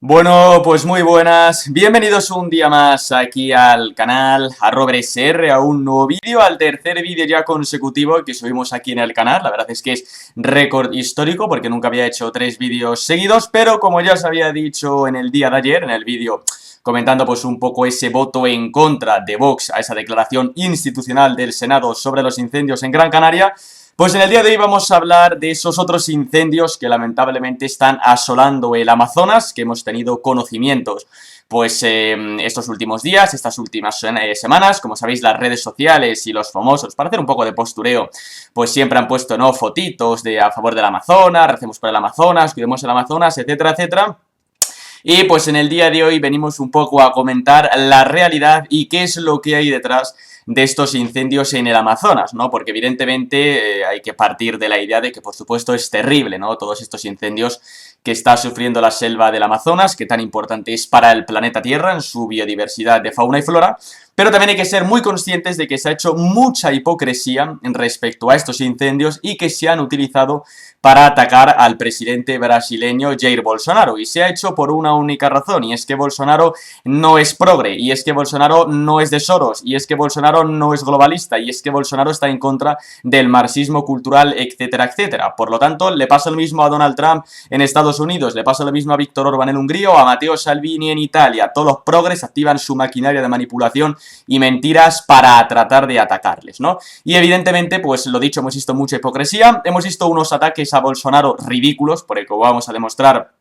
Bueno, pues muy buenas, bienvenidos un día más aquí al canal @SR, a un nuevo vídeo, al tercer vídeo ya consecutivo que subimos aquí en el canal. La verdad es que es récord histórico porque nunca había hecho 3 vídeos seguidos, pero como ya os había dicho en el día de ayer, en el vídeo comentando pues un poco ese voto en contra de Vox a esa declaración institucional del Senado sobre los incendios en Gran Canaria, pues en el día de hoy vamos a hablar de esos otros incendios que lamentablemente están asolando el Amazonas, que hemos tenido conocimientos pues estos últimos días, estas últimas semanas. Como sabéis, las redes sociales y los famosos, para hacer un poco de postureo, pues siempre han puesto, ¿no?, fotitos de a favor del Amazonas, recemos por el Amazonas, cuidemos el Amazonas, etcétera, etcétera. Y pues en el día de hoy venimos un poco a comentar la realidad y qué es lo que hay detrás de estos incendios en el Amazonas, ¿no? Porque evidentemente hay que partir de la idea de que, por supuesto, es terrible, ¿no?, todos estos incendios que está sufriendo la selva del Amazonas, que tan importante es para el planeta Tierra en su biodiversidad de fauna y flora. Pero también hay que ser muy conscientes de que se ha hecho mucha hipocresía respecto a estos incendios y que se han utilizado para atacar al presidente brasileño Jair Bolsonaro. Y se ha hecho por una única razón, y es que Bolsonaro no es progre, y es que Bolsonaro no es de Soros, y es que Bolsonaro no es globalista, y es que Bolsonaro está en contra del marxismo cultural, etcétera, etcétera. Por lo tanto, le pasa lo mismo a Donald Trump en Estados Unidos, le pasa lo mismo a Víctor Orbán en Hungría o a Matteo Salvini en Italia. Todos los progres activan su maquinaria de manipulación y mentiras para tratar de atacarles, ¿no? Y evidentemente, pues lo dicho, hemos visto mucha hipocresía, hemos visto unos ataques a Bolsonaro ridículos, por el que vamos a demostrar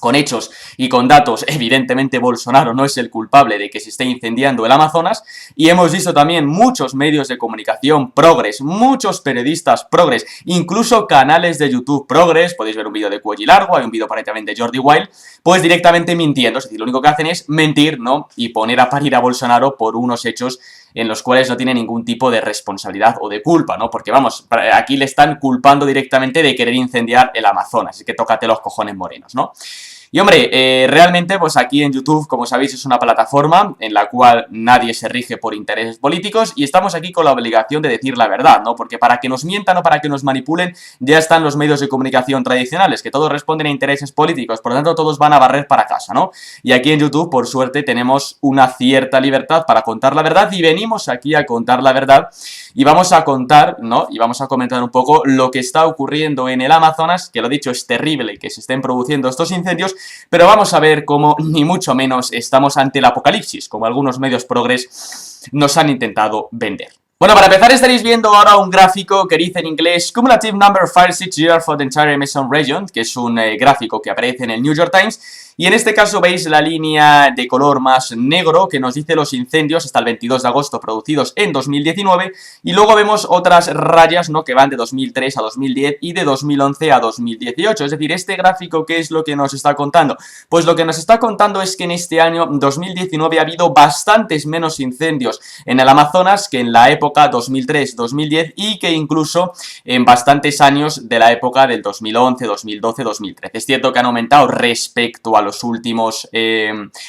con hechos y con datos. Evidentemente Bolsonaro no es el culpable de que se esté incendiando el Amazonas, y hemos visto también muchos medios de comunicación progres, muchos periodistas progres, incluso canales de YouTube progres. Podéis ver un vídeo de Cuello y Largo, hay un vídeo por ahí también de Jordi Wild, pues directamente mintiendo. Es decir, lo único que hacen es mentir, ¿no?, y poner a parir a Bolsonaro por unos hechos en los cuales no tiene ningún tipo de responsabilidad o de culpa, ¿no? Porque vamos, aquí le están culpando directamente de querer incendiar el Amazonas, así que tócate los cojones morenos, ¿no? Y hombre, realmente pues aquí en YouTube, como sabéis, es una plataforma en la cual nadie se rige por intereses políticos, y estamos aquí con la obligación de decir la verdad, ¿no? Porque para que nos mientan o para que nos manipulen ya están los medios de comunicación tradicionales, que todos responden a intereses políticos, por lo tanto todos van a barrer para casa, ¿no? Y aquí en YouTube, por suerte, tenemos una cierta libertad para contar la verdad, y venimos aquí a contar la verdad, y vamos a contar, ¿no?, y vamos a comentar un poco lo que está ocurriendo en el Amazonas, que lo dicho, es terrible que se estén produciendo estos incendios, pero vamos a ver cómo ni mucho menos estamos ante el apocalipsis, como algunos medios progres nos han intentado vender. Bueno, para empezar estaréis viendo ahora un gráfico que dice en inglés Cumulative Number Fire Year for the Entire Amazon Region, que es un gráfico que aparece en el New York Times. Y en este caso veis la línea de color más negro que nos dice los incendios hasta el 22 de agosto producidos en 2019, y luego vemos otras rayas, ¿no?, que van de 2003 a 2010 y de 2011 a 2018. Es decir, este gráfico, ¿qué es lo que nos está contando? Pues lo que nos está contando es que en este año 2019 ha habido bastantes menos incendios en el Amazonas que en la época 2003-2010, y que incluso en bastantes años de la época del 2011, 2012, 2013. Es cierto que han aumentado respecto a los últimos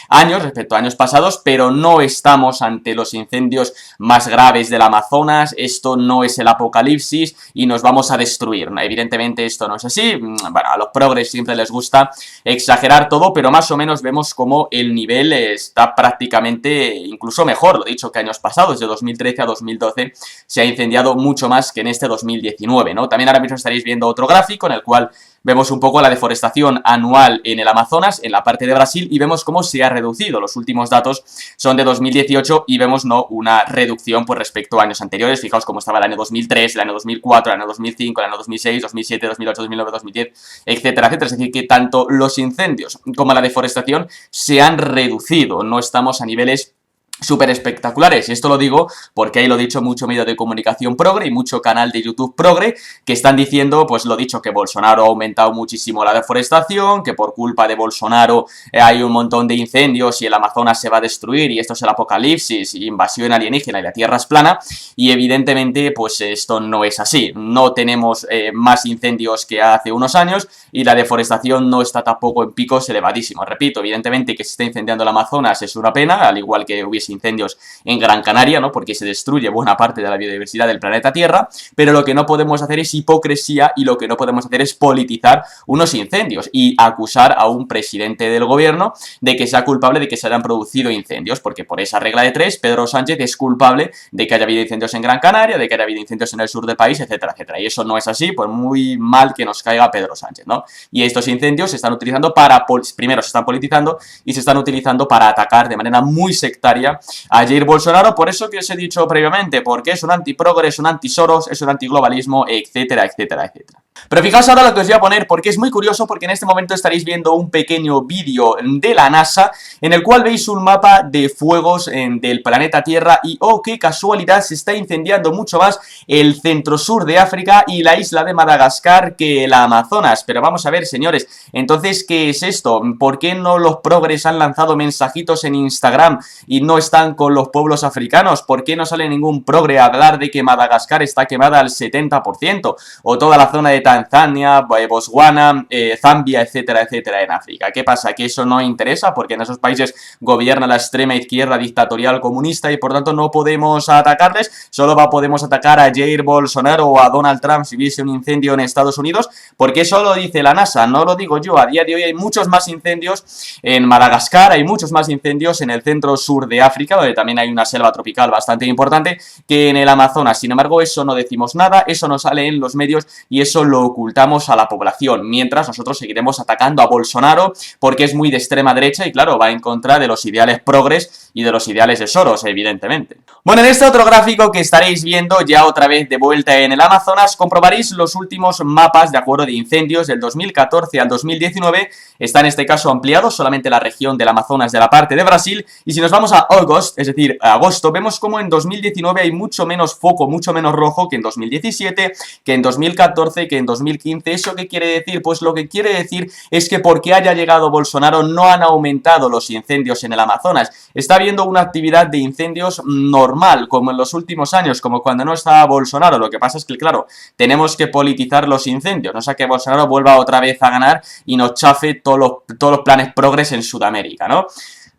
años, respecto a años pasados, pero no estamos ante los incendios más graves del Amazonas. Esto no es el apocalipsis y nos vamos a destruir. Evidentemente esto no es así. Bueno, a los progres siempre les gusta exagerar todo, pero más o menos vemos como el nivel está prácticamente incluso mejor, lo dicho, que años pasados. De 2013 a 2012 se ha incendiado mucho más que en este 2019, ¿no? También ahora mismo estaréis viendo otro gráfico en el cual vemos un poco la deforestación anual en el Amazonas, en la parte de Brasil, y vemos cómo se ha reducido. Los últimos datos son de 2018 y vemos, ¿no?, una reducción pues respecto a años anteriores. Fijaos cómo estaba el año 2003, el año 2004, el año 2005, el año 2006, 2007, 2008, 2009, 2010, etcétera, etcétera. Es decir, que tanto los incendios como la deforestación se han reducido. No estamos a niveles súper espectaculares, y esto lo digo porque ahí lo he dicho, mucho medio de comunicación progre y mucho canal de YouTube progre que están diciendo, pues lo dicho, que Bolsonaro ha aumentado muchísimo la deforestación, que por culpa de Bolsonaro hay un montón de incendios y el Amazonas se va a destruir y esto es el apocalipsis, invasión alienígena y la Tierra es plana. Y evidentemente pues esto no es así. No tenemos más incendios que hace unos años, y la deforestación no está tampoco en picos elevadísimos. Repito, evidentemente que se esté incendiando el Amazonas es una pena, al igual que hubiese los incendios en Gran Canaria, ¿no? Porque se destruye buena parte de la biodiversidad del planeta Tierra, pero lo que no podemos hacer es hipocresía y lo que no podemos hacer es politizar unos incendios y acusar a un presidente del gobierno de que sea culpable de que se hayan producido incendios, porque por esa regla de tres, Pedro Sánchez es culpable de que haya habido incendios en Gran Canaria, de que haya habido incendios en el sur del país, etcétera, etcétera. Y eso no es así, por muy mal que nos caiga Pedro Sánchez, ¿no? Y estos incendios se están utilizando para, primero se están politizando y se están utilizando para atacar de manera muy sectaria a Jair Bolsonaro, por eso que os he dicho previamente, porque es un antiprogre, es un anti-Soros, es un antiglobalismo, etcétera, etcétera, etcétera. Pero fijaos ahora lo que os voy a poner, porque es muy curioso, porque en este momento estaréis viendo un pequeño vídeo de la NASA, en el cual veis un mapa de fuegos del planeta Tierra y, oh, qué casualidad, se está incendiando mucho más el centro-sur de África y la isla de Madagascar que el Amazonas. Pero vamos a ver, señores, entonces, ¿qué es esto? ¿Por qué no los progres han lanzado mensajitos en Instagram y no están con los pueblos africanos? ¿Por qué no sale ningún progre a hablar de que Madagascar está quemada al 70%? O toda la zona de Tanzania, Botswana, Zambia, etcétera, etcétera, en África. ¿Qué pasa? ¿Que eso no interesa? Porque en esos países gobierna la extrema izquierda dictatorial comunista y por tanto no podemos atacarles, solo podemos atacar a Jair Bolsonaro o a Donald Trump si hubiese un incendio en Estados Unidos, porque eso lo dice la NASA, no lo digo yo. A día de hoy hay muchos más incendios en Madagascar, hay muchos más incendios en el centro sur de África, donde también hay una selva tropical bastante importante, que en el Amazonas. Sin embargo, eso no decimos nada, eso no sale en los medios y eso lo ocultamos a la población, mientras nosotros seguiremos atacando a Bolsonaro porque es muy de extrema derecha y claro, va en contra de los ideales progres y de los ideales de Soros, evidentemente. Bueno, en este otro gráfico que estaréis viendo ya otra vez de vuelta en el Amazonas, comprobaréis los últimos mapas, de acuerdo, de incendios del 2014 al 2019, está en este caso ampliado solamente la región del Amazonas de la parte de Brasil, y si nos vamos a agosto, es decir, a agosto, vemos como en 2019 hay mucho menos foco, mucho menos rojo que en 2017, que en 2014, que en 2015. ¿Eso qué quiere decir? Pues lo que quiere decir es que porque haya llegado Bolsonaro no han aumentado los incendios en el Amazonas. Está habiendo una actividad de incendios normal, como en los últimos años, como cuando no estaba Bolsonaro. Lo que pasa es que, claro, tenemos que politizar los incendios, no sea que Bolsonaro vuelva otra vez a ganar y nos chafe todos los planes progres en Sudamérica, ¿no?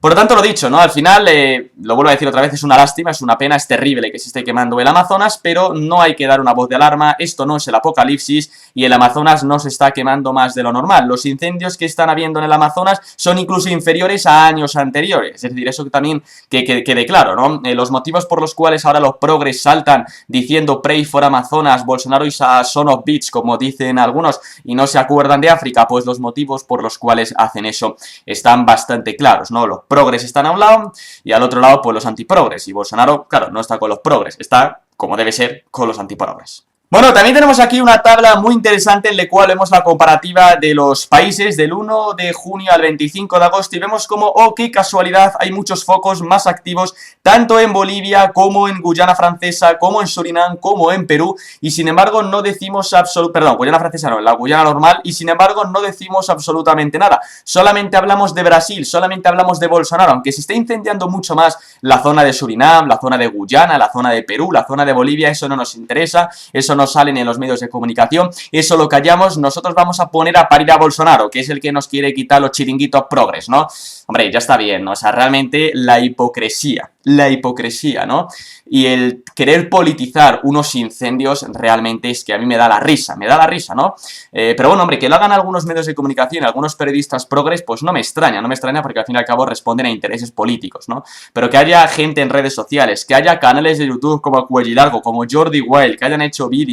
Por lo tanto, lo dicho, ¿no? Al final, lo vuelvo a decir otra vez, es una lástima, es una pena, es terrible que se esté quemando el Amazonas, pero no hay que dar una voz de alarma, esto no es el apocalipsis y el Amazonas no se está quemando más de lo normal. Los incendios que están habiendo en el Amazonas son incluso inferiores a años anteriores, es decir, eso también que quede claro, ¿no? Los motivos por los cuales ahora los progres saltan diciendo Pray for Amazonas, Bolsonaro is a son of bitch, como dicen algunos, y no se acuerdan de África, pues los motivos por los cuales hacen eso están bastante claros, ¿no? Los progres están a un lado y al otro lado pues los antiprogres, y Bolsonaro, claro, no está con los progres, está, como debe ser, con los antiprogres. Bueno, también tenemos aquí una tabla muy interesante en la cual vemos la comparativa de los países del 1 de junio al 25 de agosto y vemos como, oh, qué casualidad, hay muchos focos más activos tanto en Bolivia como en Guyana Francesa, como en Surinam, como en Perú, y sin embargo no decimos perdón, Guyana Francesa no, la Guyana normal, y sin embargo no decimos absolutamente nada. Solamente hablamos de Brasil, solamente hablamos de Bolsonaro, aunque se está incendiando mucho más la zona de Surinam, la zona de Guyana, la zona de Perú, la zona de Bolivia, eso no nos interesa, eso no salen en los medios de comunicación, eso lo callamos. Nosotros vamos a poner a parir a Bolsonaro, que es el que nos quiere quitar los chiringuitos progres, ¿no? Hombre, ya está bien, ¿no? O sea, realmente la hipocresía, ¿no? Y el querer politizar unos incendios realmente es que a mí me da la risa, ¿no? Pero bueno, hombre, que lo hagan algunos medios de comunicación, algunos periodistas progres, pues no me extraña porque al fin y al cabo responden a intereses políticos, ¿no? Pero que haya gente en redes sociales, que haya canales de YouTube como Cuellilargo, como Jordi Wild, que hayan hecho vídeos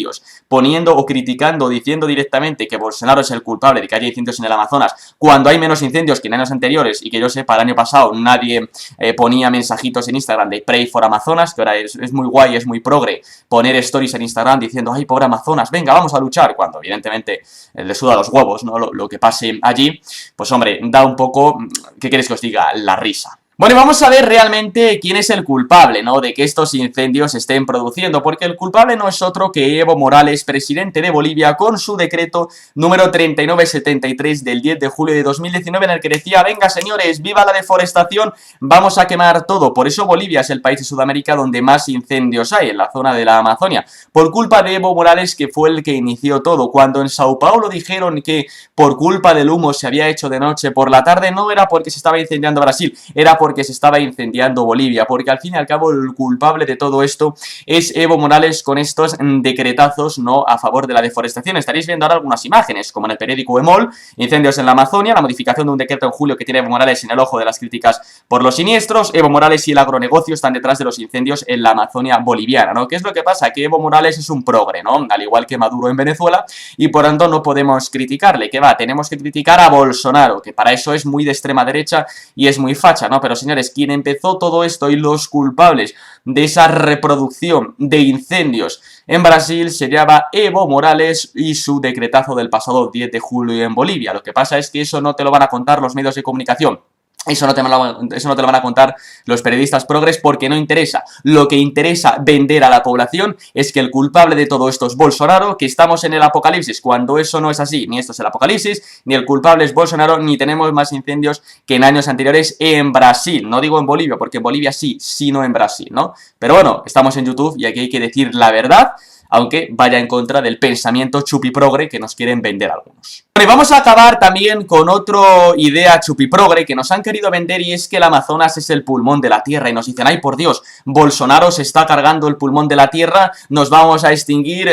poniendo o criticando o diciendo directamente que Bolsonaro es el culpable de que haya incendios en el Amazonas, cuando hay menos incendios que en años anteriores, y que yo sepa, el año pasado nadie ponía mensajitos en Instagram de Pray for Amazonas, que ahora es muy guay, es muy progre poner stories en Instagram diciendo, ay, pobre Amazonas, venga, vamos a luchar, cuando evidentemente le suda los huevos, ¿no? Lo que pase allí, pues hombre, da un poco, ¿qué queréis que os diga? La risa. Bueno, y vamos a ver realmente quién es el culpable, ¿no?, de que estos incendios se estén produciendo, porque el culpable no es otro que Evo Morales, presidente de Bolivia, con su decreto número 3973 del 10 de julio de 2019, en el que decía, venga señores, viva la deforestación, vamos a quemar todo. Por eso Bolivia es el país de Sudamérica donde más incendios hay, en la zona de la Amazonia, por culpa de Evo Morales, que fue el que inició todo. Cuando en Sao Paulo dijeron que por culpa del humo se había hecho de noche por la tarde, no era porque se estaba incendiando Brasil, era porque se estaba incendiando Bolivia, porque al fin y al cabo el culpable de todo esto es Evo Morales con estos decretazos, ¿no?, a favor de la deforestación. Estaréis viendo ahora algunas imágenes, como en el periódico EMOL, incendios en la Amazonia, la modificación de un decreto en julio que tiene Evo Morales en el ojo de las críticas por los siniestros. Evo Morales y el agronegocio están detrás de los incendios en la Amazonia boliviana, ¿no? ¿Qué es lo que pasa? Que Evo Morales es un progre, ¿no?, al igual que Maduro en Venezuela, y por tanto no podemos criticarle. ¿Qué va? Tenemos que criticar a Bolsonaro, que para eso es muy de extrema derecha y es muy facha, ¿no? Pero señores, quien empezó todo esto y los culpables de esa reproducción de incendios en Brasil se llama Evo Morales y su decretazo del pasado 10 de julio en Bolivia. Lo que pasa es que eso no te lo van a contar los medios de comunicación. Eso no te lo van a contar los periodistas progres porque no interesa. Lo que interesa vender a la población es que el culpable de todo esto es Bolsonaro, que estamos en el apocalipsis, cuando eso no es así. Ni esto es el apocalipsis, ni el culpable es Bolsonaro, ni tenemos más incendios que en años anteriores en Brasil. No digo en Bolivia, porque en Bolivia sí, sino en Brasil, ¿no? Pero bueno, estamos en YouTube y aquí hay que decir la verdad, aunque vaya en contra del pensamiento chupiprogre que nos quieren vender algunos. Bueno, y vamos a acabar también con otra idea chupiprogre que nos han querido vender, y es que el Amazonas es el pulmón de la Tierra, y nos dicen, ay por Dios, Bolsonaro se está cargando el pulmón de la Tierra, nos vamos a extinguir,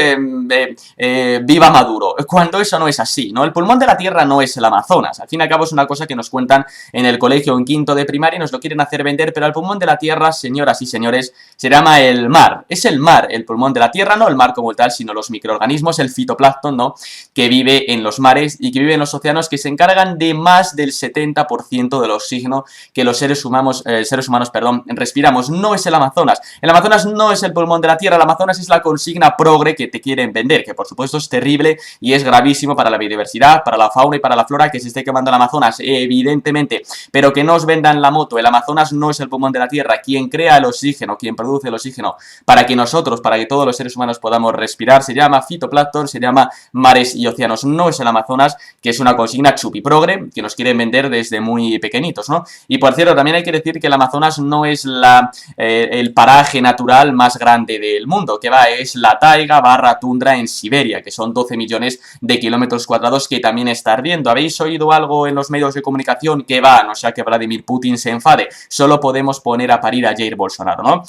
viva Maduro, cuando eso no es así, ¿no? El pulmón de la Tierra no es el Amazonas, al fin y al cabo es una cosa que nos cuentan en el colegio en quinto de primaria y nos lo quieren hacer vender, pero el pulmón de la Tierra, señoras y señores, se llama el mar, es el mar, el pulmón de la Tierra, no el mar como tal, sino los microorganismos, el fitoplancton, ¿no?, que vive en los mares y que vive en los océanos, que se encargan de más del 70% del oxígeno que los seres humanos, respiramos. No es el Amazonas no es el pulmón de la Tierra, el Amazonas es la consigna progre que te quieren vender, que por supuesto es terrible y es gravísimo para la biodiversidad, para la fauna y para la flora que se esté quemando el Amazonas, evidentemente, pero que no os vendan la moto. El Amazonas no es el pulmón de la Tierra, quien crea el oxígeno, quien produce el oxígeno para que nosotros, para que todos los seres humanos podamos respirar, se llama fitoplancton, se llama mares y océanos, no es el Amazonas, que es una consigna chupiprogre que nos quieren vender desde muy pequeñitos, ¿no? Y por cierto, también hay que decir que el Amazonas no es el paraje natural más grande del mundo, que va, es la taiga barra tundra en Siberia, que son 12 millones de kilómetros cuadrados, que también está ardiendo. ¿Habéis oído algo en los medios de comunicación? Que va, no sea que Vladimir Putin se enfade, solo podemos poner a parir a Jair Bolsonaro, ¿no?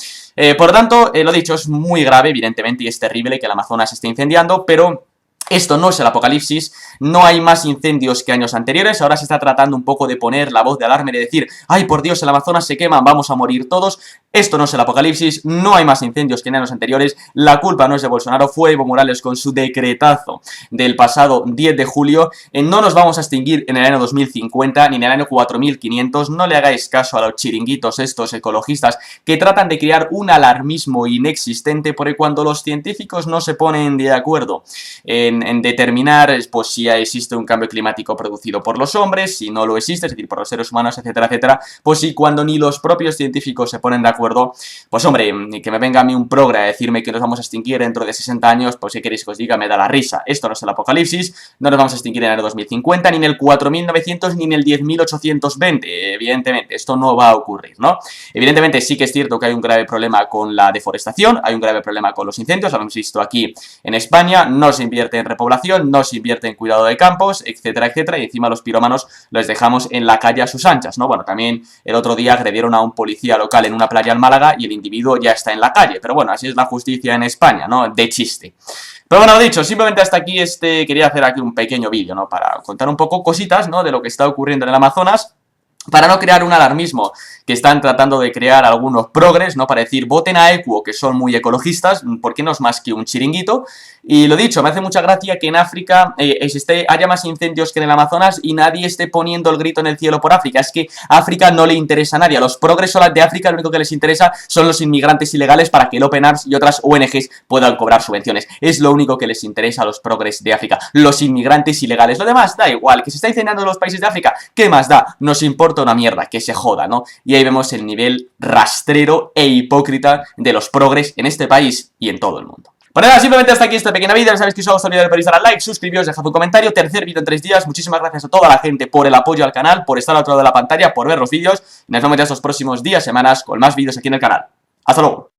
Por tanto, lo dicho, es muy grave, evidentemente, y es terrible que el Amazonas se esté incendiando, pero esto no es el apocalipsis, no hay más incendios que años anteriores, ahora se está tratando un poco de poner la voz de alarma y de decir, ay por Dios, el Amazonas se quema, vamos a morir todos. Esto no es el apocalipsis, no hay más incendios que en años anteriores, la culpa no es de Bolsonaro, fue Evo Morales con su decretazo del pasado 10 de julio, no nos vamos a extinguir en el año 2050 ni en el año 4500, no le hagáis caso a los chiringuitos estos ecologistas que tratan de crear un alarmismo inexistente, porque cuando los científicos no se ponen de acuerdo en determinar pues si existe un cambio climático producido por los hombres, si no lo existe, es decir, por los seres humanos, etcétera, etcétera, pues si cuando ni los propios científicos se ponen de acuerdo, pues hombre, que me venga a mí un progre a decirme que nos vamos a extinguir dentro de 60 años, pues si queréis que os diga, me da la risa. Esto no es el apocalipsis, no nos vamos a extinguir en el 2050, ni en el 4900, ni en el 10820, evidentemente, esto no va a ocurrir, ¿no? Evidentemente sí que es cierto que hay un grave problema con la deforestación, hay un grave problema con los incendios, lo hemos visto aquí en España, no se invierte en repoblación, no se invierte en cuidado de campos, etcétera, etcétera, y encima los pirómanos los dejamos en la calle a sus anchas, ¿no? Bueno, también el otro día agredieron a un policía local en una playa en Málaga y el individuo ya está en la calle, pero bueno, así es la justicia en España, ¿no? De chiste. Pero bueno, lo dicho, simplemente hasta aquí quería hacer aquí un pequeño vídeo, ¿no? Para contar un poco cositas, ¿no?, de lo que está ocurriendo en el Amazonas, para no crear un alarmismo que están tratando de crear algunos progres, ¿no? Para decir, voten a Equo, que son muy ecologistas, porque no es más que un chiringuito. Y lo dicho, me hace mucha gracia que en África haya más incendios que en el Amazonas y nadie esté poniendo el grito en el cielo por África. Es que a África no le interesa a nadie. A los progres de África lo único que les interesa son los inmigrantes ilegales para que el Open Arms y otras ONGs puedan cobrar subvenciones. Es lo único que les interesa a los progres de África, los inmigrantes ilegales. Lo demás da igual, que se está incendiando en los países de África, ¿qué más da? Nos importa una mierda, que se joda, ¿no? Y ahí vemos el nivel rastrero e hipócrita de los progres en este país y en todo el mundo. Bueno, nada, simplemente hasta aquí este pequeño vídeo. Ya sabéis que os ha gustado el vídeo, podéis dar al like, suscribiros, dejad un comentario. Tercer vídeo en 3 días. Muchísimas gracias a toda la gente por el apoyo al canal, por estar al otro lado de la pantalla, por ver los vídeos. Y nos vemos ya estos próximos días, semanas, con más vídeos aquí en el canal. ¡Hasta luego!